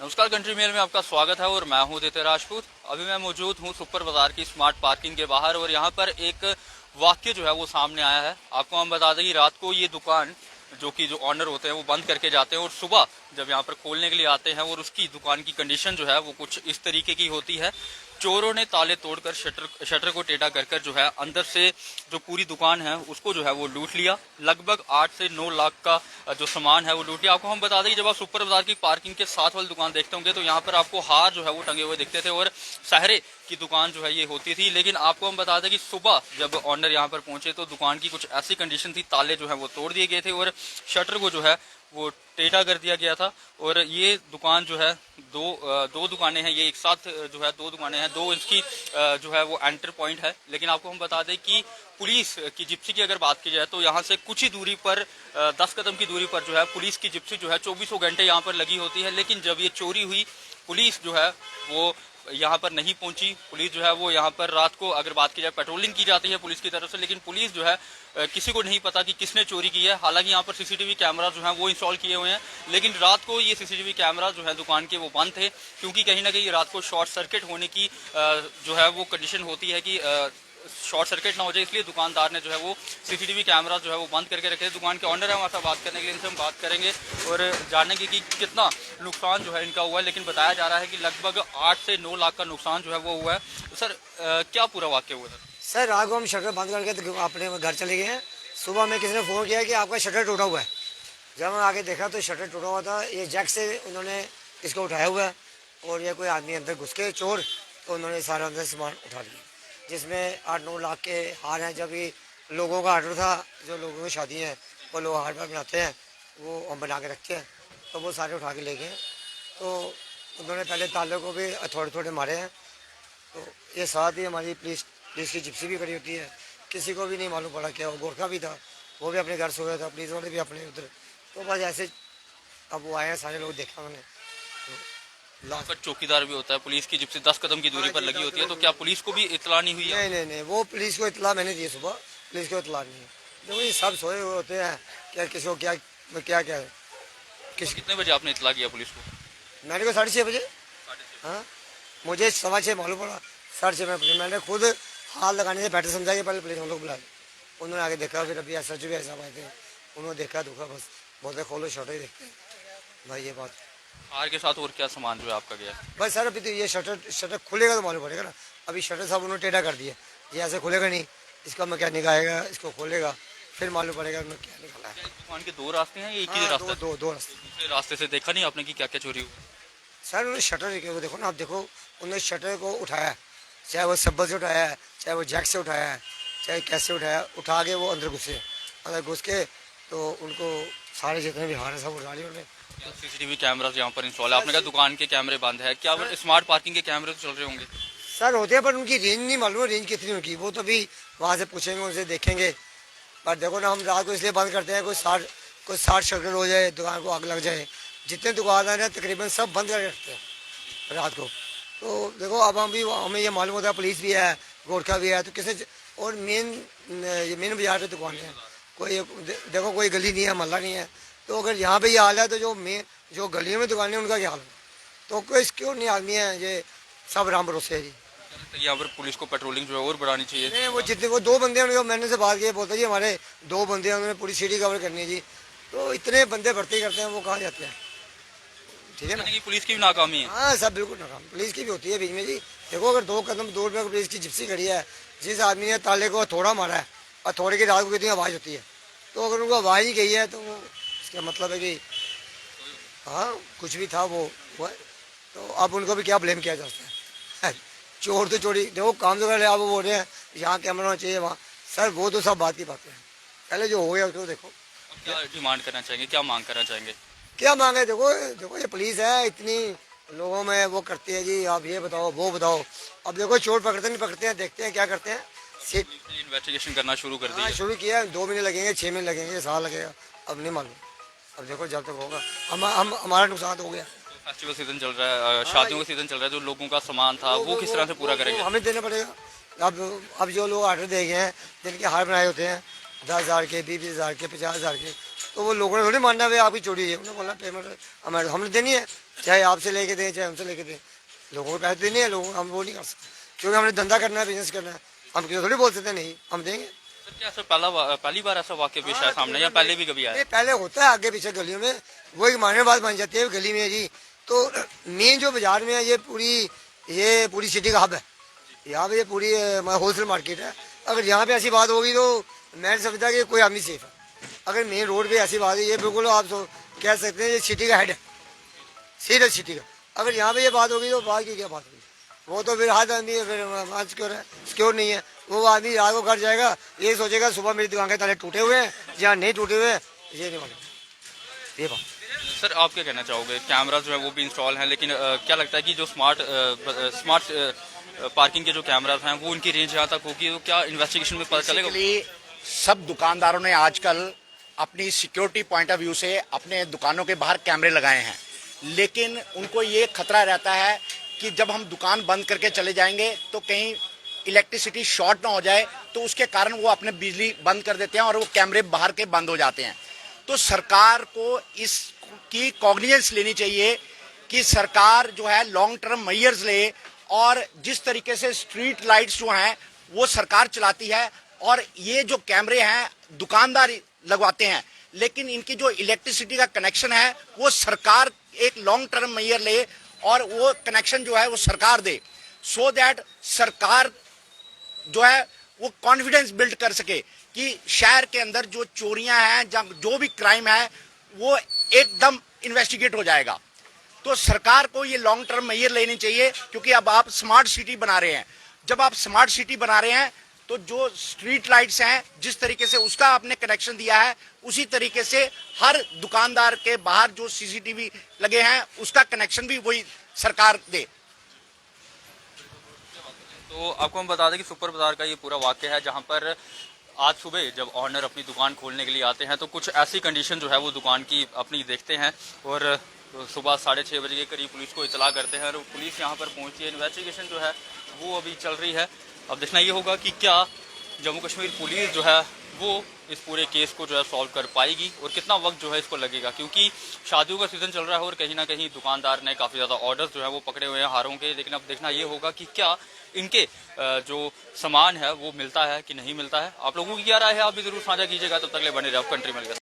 नमस्कार, country mail में आपका स्वागत है और मैं हूं दित्य राजपूत। अभी मैं मौजूद हूं सुपर बाजार की स्मार्ट पार्किंग के बाहर और यहां पर एक वाक्य जो है वो सामने आया है। आपको हम बता दें कि रात को ये दुकान जो ऑनर होते हैं वो बंद करके जाते हैं और सुबह जब यहाँ पर खोलने के लिए आते हैं और उसकी दुकान की कंडीशन जो है वो कुछ इस तरीके की होती है। चोरों ने ताले तोड़कर शटर को टेढ़ा कर जो है अंदर से जो पूरी दुकान है उसको जो है वो लूट लिया। लगभग 8 से 9 लाख का जो सामान है वो लूट लिया। आपको हम बता दें कि जब आप सुपर बाजार की पार्किंग के साथ वाली दुकान देखते होंगे तो यहाँ पर आपको हार जो है वो टंगे हुए दिखते थे और सहरे की दुकान जो है ये होती थी। लेकिन आपको हम बता दें कि सुबह जब ऑनर यहाँ पर पहुंचे तो दुकान की कुछ ऐसी कंडीशन थी, ताले जो है वो तोड़ दिए गए थे और शटर को जो है वो टेढ़ा कर दिया गया था। और ये दुकान जो है दो दुकानें हैं, ये एक साथ जो है दो दुकानें हैं, 2 इंच की जो है वो एंटर पॉइंट है। लेकिन आपको हम बता दें कि पुलिस की जिप्सी की अगर बात की जाए तो यहाँ से कुछ ही दूरी पर 10 कदम की दूरी पर जो है पुलिस की जिप्सी जो है 24 घंटे यहाँ पर लगी होती है। लेकिन जब ये चोरी हुई पुलिस जो है वो यहाँ पर नहीं पहुंची। पुलिस जो है वो यहाँ पर रात को अगर बात की जाए पेट्रोलिंग की जाती है पुलिस की तरफ से, लेकिन पुलिस जो है किसी को नहीं पता कि किसने चोरी की है। हालांकि यहाँ पर सीसीटीवी कैमरा जो है वो इंस्टॉल किए हुए हैं, लेकिन रात को ये सीसीटीवी कैमरा जो है दुकान के वो बंद थे क्योंकि कहीं ना कहीं रात को शॉर्ट सर्किट होने की जो है वो कंडीशन होती है कि शॉर्ट सर्किट ना हो जाए, इसलिए दुकानदार ने जो है वो सीसीटीवी कैमरा जो है वो बंद करके रखे। दुकान के ऑनर है हमारे साथ बात करने के लिए, इनसे हम बात करेंगे और जानेंगे कि कितना नुकसान जो है इनका हुआ है। लेकिन बताया जा रहा है कि लगभग 8 से 9 लाख का नुकसान जो है वो हुआ है। तो सर क्या पूरा वाक्य हुआ था? सर रात को हम शटर बंद करके तो अपने घर चले गए हैं। सुबह में किसी ने फ़ोन किया कि आपका शटर टूटा हुआ है। जब हम आके देखा तो शटर टूटा हुआ था। ये जैक से उन्होंने इसको उठाया हुआ है और ये कोई आदमी अंदर घुस के चोर, तो उन्होंने सारा अंदर सामान उठा लिया, जिसमें 8-9 लाख के हार हैं। जब ये लोगों का आर्डर था, जो लोगों की शादी हैं वो लोग हार पर बनाते हैं, वो हम बना के रखते हैं, तो वो सारे उठा के ले गए। तो उन्होंने पहले ताले को भी थोड़े थोड़े मारे हैं। तो ये साथ ही हमारी पुलिस की जिप्सी भी खड़ी होती है। किसी को भी नहीं मालूम पड़ा क्या, वो गोरखा भी था, वो भी अपने घर सो गया था, पुलिस वाले भी अपने उधर। तो बस ऐसे अब वो आए हैं, सारे लोग देखा उन्होंने। तो यहाँ पर चौकीदार भी होता है, पुलिस की जिप्सी 10 कदम की दूरी पर लगी होती है, तो क्या पुलिस को भी इतला नहीं हुई है? नहीं, वो पुलिस को इतला मैंने दी सुबह, पुलिस को इतला नहीं है। देखो ये सब सोए हुए होते हैं, क्या किसी को क्या क्या क्या है। कितने बजे आपने इतला किया पुलिस को? मैंने को 6:30 बजे। हाँ, मुझे 6:15 मालूम पड़ा, 6:30 में मैंने खुद हाथ लगाने से बैठे समझा कि पहले पुलिस हम लोग बुला। उन्होंने आगे देखा, फिर अभी एस एच भी ऐसा आए थे, उन्होंने देखा धोखा, बस बोलते खोलो शटर ही देखते हैं भाई। ये बात हार के साथ और क्या सामान जो है आपका गया? बस सर अभी तो ये शटर खुलेगा तो मालूम पड़ेगा ना। अभी शटर साहब उन्होंने टेढ़ा कर दिया, ये ऐसे खुलेगा नहीं। इसका मैकेनिक आएगा, इसको खोलेगा, फिर मालूम पड़ेगा उन्होंने क्या निकाला है। दुकान के 2 रास्ते हैं, एक ही रास्ता? दो रास्ते। दूसरे रास्ते से देखा नहीं आपने कि क्या क्या चोरी हुई? सर उन्होंने शटर को देखो ना, आप देखो उन्होंने शटर को उठाया, चाहे वो सब्बल से उठाया है, चाहे वो जैक से उठाया है, चाहे कैसे उठाया, उठा के वो अंदर घुस के तो उनको सारे जितने भी हार है सब उठा लिए उन्होंने। सीसीटीवी कैमरा यहाँ पर इंस्टॉल है, आपने कहा दुकान के कैमरे बंद है, क्या स्मार्ट पार्किंग के कैमरे तो चल रहे होंगे? सर होते हैं, पर उनकी रेंज नहीं मालूम है, रेंज कितनी उनकी, वो तो भी वहाँ से पूछेंगे, उनसे देखेंगे। पर देखो ना, हम रात को इसलिए बंद करते हैं, कोई 60 शटर हो जाए, दुकान को आग लग जाए। जितने दुकानदार हैं तकरीबन सब बंद करके रखते हैं रात को। तो देखो अब हमें ये मालूम होता है पुलिस भी है, गोरखा भी है, तो किसे और मेन बाजार की दुकान है, कोई देखो कोई गली नहीं है, मोहल्ला नहीं है। तो अगर यहाँ पे ये हाल है तो जो गलियों में दुकानें उनका क्या हाल है? तो कोई क्यों नहीं आदमी है, ये सब राम भरोसे है जी। यहाँ पर पुलिस को पेट्रोलिंग जो है और बढ़ानी चाहिए। नहीं, वो जितने वो 2 बंदे उनको मैंने से बात की, बोलता जी हमारे 2 बंदे हैं, उन्होंने पूरी सिटी कवर करनी है जी। तो इतने बंदे भर्ती करते हैं, वो कहाँ जाते हैं? ठीक है ना, पुलिस की भी नाकामी है। हाँ सब बिल्कुल नाकाम, पुलिस की भी होती है बीच में जी। देखो अगर 2 कदम दूर में पुलिस की जिप्सी खड़ी है, जिस आदमी ने ताले को थोड़ा मारा है और थोड़े की रात को कितनी आवाज़ होती है, तो अगर उनको आवाज़ ही गई है तो इसका मतलब है कि हाँ कुछ भी था वो हुआ। तो अब उनको भी क्या ब्लेम किया जा सकता है? चोर तो चोरी, देखो काम तो कर रहे, आप बोल रहे हैं यहाँ कैमरा होना चाहिए वहाँ। सर वो तो सब बात की बातें हैं, पहले जो हो गया उसको देखो। क्या डिमांड करना चाहेंगे, क्या मांग करना चाहेंगे? क्या मांगे? देखो ये पुलिस है, इतनी लोगों में वो करती है जी, आप ये बताओ वो बताओ। अब देखो चोर पकड़ते नहीं पकड़ते हैं, देखते हैं क्या करते हैं। इन्वेस्टिगेशन करना शुरू कर दिया? शुरू किया, 2 महीने लगेंगे, 6 महीने लगेंगे, साल लगेगा, अब नहीं मालूम। अब देखो जब तक होगा हम हमारा नुकसान हो गया। फेस्टिवल सीजन चल रहा है, शादियों का सीजन चल रहा है, जो लोगों का सामान था वो किस तरह से पूरा करेंगे? हमें देना पड़ेगा। अब जो लोग ऑर्डर दे गए हैं, जिनके हार बनाए होते हैं 10,000 के, 20,000 के, 50,000 के, तो वो लोगों ने थोड़ी मानना है आपकी चोरी है, उन्होंने बोलना पेमेंट हमने देनी है, चाहे आपसे लेके दें चाहे हमसे लेके दें, लोगों को पैसे देने हैं, लोगों को हम वो नहीं कर सकते, क्योंकि हमने धंधा करना है, बिजनेस करना है, हम किसी थोड़ी बोल सकते नहीं हम देंगे। सर क्या सर पहली बार ऐसा वाक्य पेश आया सामने या पहले भी कभी आया? ये पहले होता है आगे पीछे गलियों में, वो एक मानने बात बन जाती है गली में जी। तो मेन जो बाजार में है ये पूरी सिटी का हब है, यहाँ पे ये पूरी होलसेल मार्केट है। अगर यहाँ पे ऐसी बात होगी तो मैं समझता कि कोई आदमी सेफ है। अगर मेन रोड पे ऐसी बात है, ये बिल्कुल आप तो कह सकते हैं ये सिटी का हेड है, सीधा सिटी का। अगर यहाँ पे ये बात होगी तो बात की क्या बात होगी, वो तो फिर हाथ आदमी है, फिर सिक्योर नहीं है, वो आदमी रात को घर जाएगा ये सोचेगा सुबह मेरी दुकान के ताले टूटे हुए हैं या नहीं टूटे हुए हैं, ये नहीं मालूम ये बात। सर आप क्या कहना चाहोगे? कैमरा जो है वो भी इंस्टॉल हैं, लेकिन क्या लगता है कि जो स्मार्ट पार्किंग के जो कैमराज हैं वो उनकी रेंज यहाँ तक होगी, तो क्या इन्वेस्टिगेशन में पता चलेगा? सब दुकानदारों ने आजकल अपनी सिक्योरिटी पॉइंट ऑफ व्यू से अपने दुकानों के बाहर कैमरे लगाए हैं, लेकिन उनको ये खतरा रहता है कि जब हम दुकान बंद करके चले जाएंगे तो कहीं इलेक्ट्रिसिटी शॉर्ट ना हो जाए, तो उसके कारण वो अपने बिजली बंद कर देते हैं और वो कैमरे बाहर के बंद हो जाते हैं। तो सरकार को इसकी कॉग्निजेंस लेनी चाहिए कि सरकार जो है लॉन्ग टर्म मेजर्स ले, और जिस तरीके से स्ट्रीट लाइट्स जो हैं वो सरकार चलाती है और ये जो कैमरे हैं दुकानदार लगवाते हैं, लेकिन इनकी जो इलेक्ट्रिसिटी का कनेक्शन है वो सरकार एक लॉन्ग टर्म मेजर ले और वो कनेक्शन जो है वो सरकार दे, सो दैट सरकार जो है वो कॉन्फिडेंस बिल्ड कर सके कि शहर के अंदर जो चोरियां हैं, जो भी क्राइम है वो एकदम इन्वेस्टिगेट हो जाएगा। तो सरकार को ये लॉन्ग टर्म मेजर लेनी चाहिए, क्योंकि अब आप स्मार्ट सिटी बना रहे हैं। जब आप स्मार्ट सिटी बना रहे हैं तो जो स्ट्रीट लाइट्स हैं जिस तरीके से उसका आपने कनेक्शन दिया है, उसी तरीके से हर दुकानदार के बाहर जो सीसीटीवी लगे हैं उसका कनेक्शन भी वही सरकार दे। तो आपको हम बता दें कि सुपर बाजार का ये पूरा वाक्य है, जहाँ पर आज सुबह जब ऑनर अपनी दुकान खोलने के लिए आते हैं तो कुछ ऐसी कंडीशन जो है वो दुकान की अपनी देखते हैं, और सुबह 6:30 बजे के करीब पुलिस को इतला करते हैं और पुलिस यहाँ पर पहुँचती है। इन्वेस्टिगेशन जो है वो अभी चल रही है। अब देखना ये होगा कि क्या जम्मू कश्मीर पुलिस जो है वो इस पूरे केस को जो है सॉल्व कर पाएगी और कितना वक्त जो है इसको लगेगा, क्योंकि शादियों का सीज़न चल रहा है और कहीं ना कहीं दुकानदार ने काफ़ी ज़्यादा ऑर्डर्स जो है वो पकड़े हुए हैं हारों के। लेकिन अब देखना ये होगा कि क्या इनके जो सामान है वो मिलता है कि नहीं मिलता है। आप लोगों की क्या राय है, आप भी जरूर साझा कीजिएगा। तब तक ले बने रहे कंट्री में।